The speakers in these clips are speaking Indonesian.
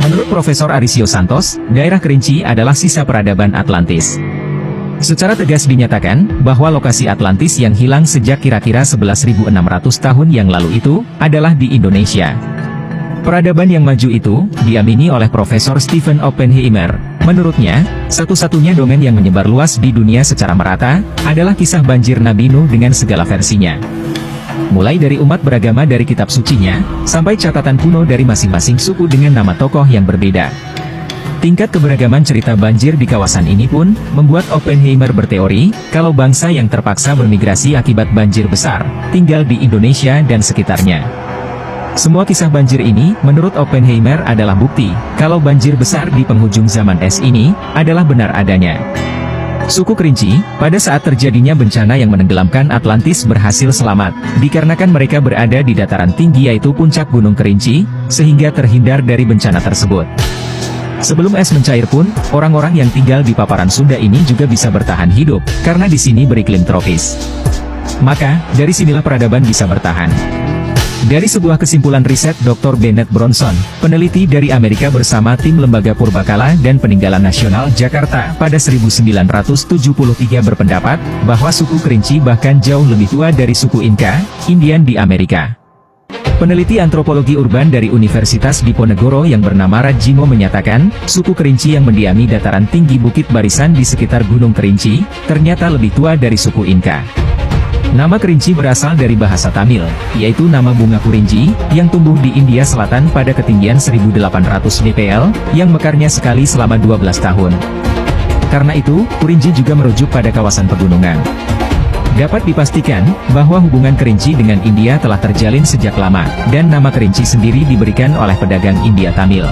Menurut Profesor Arisio Santos, daerah Kerinci adalah sisa peradaban Atlantis. Secara tegas dinyatakan, bahwa lokasi Atlantis yang hilang sejak kira-kira 11.600 tahun yang lalu itu, adalah di Indonesia. Peradaban yang maju itu, diamini oleh Profesor Stephen Oppenheimer. Menurutnya, satu-satunya dongeng yang menyebar luas di dunia secara merata, adalah kisah banjir Nabi Nuh dengan segala versinya. Mulai dari umat beragama dari kitab sucinya, sampai catatan kuno dari masing-masing suku dengan nama tokoh yang berbeda. Tingkat keberagaman cerita banjir di kawasan ini pun, membuat Oppenheimer berteori, kalau bangsa yang terpaksa bermigrasi akibat banjir besar, tinggal di Indonesia dan sekitarnya. Semua kisah banjir ini, menurut Oppenheimer adalah bukti, kalau banjir besar di penghujung zaman es ini, adalah benar adanya. Suku Kerinci, pada saat terjadinya bencana yang menenggelamkan Atlantis berhasil selamat, dikarenakan mereka berada di dataran tinggi yaitu puncak Gunung Kerinci, sehingga terhindar dari bencana tersebut. Sebelum es mencair pun, orang-orang yang tinggal di paparan Sunda ini juga bisa bertahan hidup, karena di sini beriklim tropis. Maka, dari sinilah peradaban bisa bertahan. Dari sebuah kesimpulan riset Dr. Bennett Bronson, peneliti dari Amerika bersama tim Lembaga Purbakala dan Peninggalan Nasional Jakarta pada 1973 berpendapat, bahwa suku Kerinci bahkan jauh lebih tua dari suku Inka, Indian di Amerika. Peneliti antropologi urban dari Universitas Diponegoro yang bernama Rajimo menyatakan, suku Kerinci yang mendiami dataran tinggi Bukit Barisan di sekitar Gunung Kerinci, ternyata lebih tua dari suku Inka. Nama Kerinci berasal dari bahasa Tamil, yaitu nama bunga kurinci, yang tumbuh di India Selatan pada ketinggian 1800 dpl, yang mekarnya sekali selama 12 tahun. Karena itu, kurinci juga merujuk pada kawasan pegunungan. Dapat dipastikan, bahwa hubungan Kerinci dengan India telah terjalin sejak lama, dan nama Kerinci sendiri diberikan oleh pedagang India Tamil.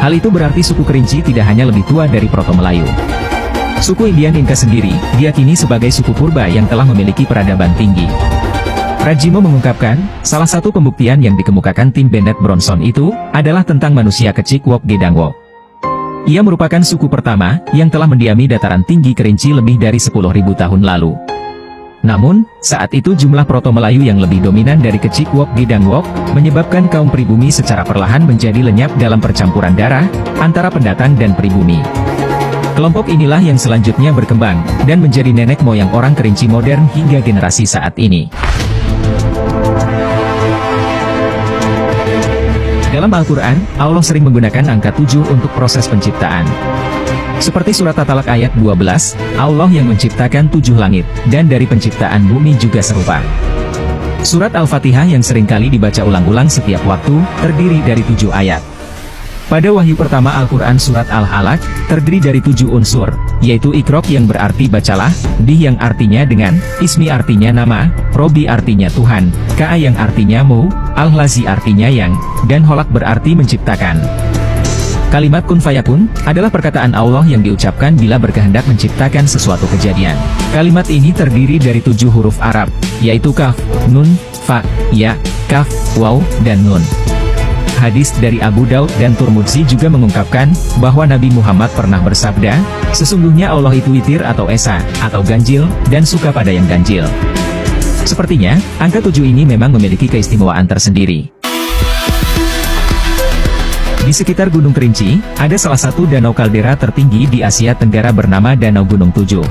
Hal itu berarti suku Kerinci tidak hanya lebih tua dari Proto-Melayu. Suku Indian Inka sendiri, diyakini sebagai suku purba yang telah memiliki peradaban tinggi. Rajimo mengungkapkan, salah satu pembuktian yang dikemukakan tim Bennett Bronson itu, adalah tentang manusia kecik Wok Gedangwok. Ia merupakan suku pertama, yang telah mendiami dataran tinggi Kerinci lebih dari 10.000 tahun lalu. Namun, saat itu jumlah Proto-Melayu yang lebih dominan dari kecik Wok Gedangwok, menyebabkan kaum pribumi secara perlahan menjadi lenyap dalam percampuran darah, antara pendatang dan pribumi. Kelompok inilah yang selanjutnya berkembang, dan menjadi nenek moyang orang Kerinci modern hingga generasi saat ini. Dalam Al-Quran, Allah sering menggunakan angka 7 untuk proses penciptaan. Seperti surat At-Talaq ayat 12, Allah yang menciptakan 7 langit, dan dari penciptaan bumi juga serupa. Surat Al-Fatihah yang seringkali dibaca ulang-ulang setiap waktu, terdiri dari 7 ayat. Pada wahyu pertama Al-Quran surat Al-Alaq, terdiri dari 7 unsur, yaitu Iqra' yang berarti bacalah, Bih yang artinya dengan, Ismi artinya nama, Robi artinya Tuhan, Ka'a yang artinya mu, Al-Lazi artinya yang, dan Holak berarti menciptakan. Kalimat kun fayakun, adalah perkataan Allah yang diucapkan bila berkehendak menciptakan sesuatu kejadian. Kalimat ini terdiri dari 7 huruf Arab, yaitu Kaf, Nun, Fa, Ya, Kaf, Waw, dan Nun. Hadis dari Abu Daud dan Turmudzi juga mengungkapkan, bahwa Nabi Muhammad pernah bersabda, sesungguhnya Allah itu witir atau esa, atau ganjil, dan suka pada yang ganjil. Sepertinya, angka 7 ini memang memiliki keistimewaan tersendiri. Di sekitar Gunung Kerinci, ada salah satu danau kaldera tertinggi di Asia Tenggara bernama Danau Gunung Tujuh.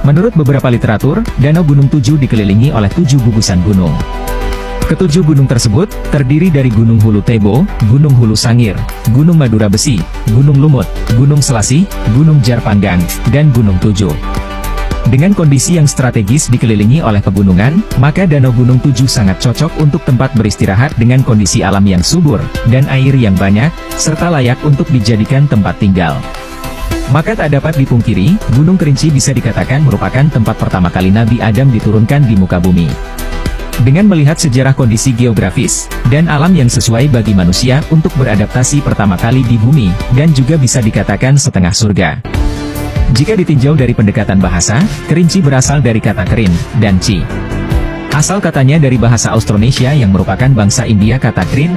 Menurut beberapa literatur, Danau Gunung Tujuh dikelilingi oleh 7 gugusan gunung. Ketujuh gunung tersebut, terdiri dari Gunung Hulu Tebo, Gunung Hulu Sangir, Gunung Madura Besi, Gunung Lumut, Gunung Selasih, Gunung Jarpanggang, dan Gunung Tujuh. Dengan kondisi yang strategis dikelilingi oleh pegunungan, maka Danau Gunung Tujuh sangat cocok untuk tempat beristirahat dengan kondisi alam yang subur, dan air yang banyak, serta layak untuk dijadikan tempat tinggal. Maka tak dapat dipungkiri, Gunung Kerinci bisa dikatakan merupakan tempat pertama kali Nabi Adam diturunkan di muka bumi. Dengan melihat sejarah kondisi geografis, dan alam yang sesuai bagi manusia untuk beradaptasi pertama kali di bumi, dan juga bisa dikatakan setengah surga. Jika ditinjau dari pendekatan bahasa, Kerinci berasal dari kata kerin, dan ci. Asal katanya dari bahasa Austronesia yang merupakan bangsa India kata krin,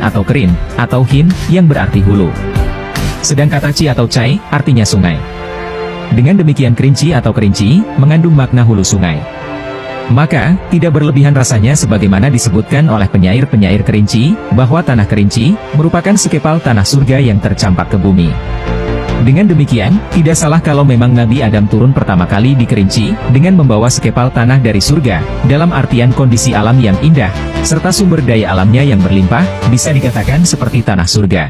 atau hin, yang berarti hulu. Sedang kata ci atau cai, artinya sungai. Dengan demikian Kerinci atau Kerinci, mengandung makna hulu sungai. Maka, tidak berlebihan rasanya sebagaimana disebutkan oleh penyair-penyair Kerinci, bahwa tanah Kerinci merupakan sekepal tanah surga yang tercampak ke bumi. Dengan demikian, tidak salah kalau memang Nabi Adam turun pertama kali di Kerinci, dengan membawa sekepal tanah dari surga, dalam artian kondisi alam yang indah, serta sumber daya alamnya yang berlimpah, bisa dikatakan seperti tanah surga.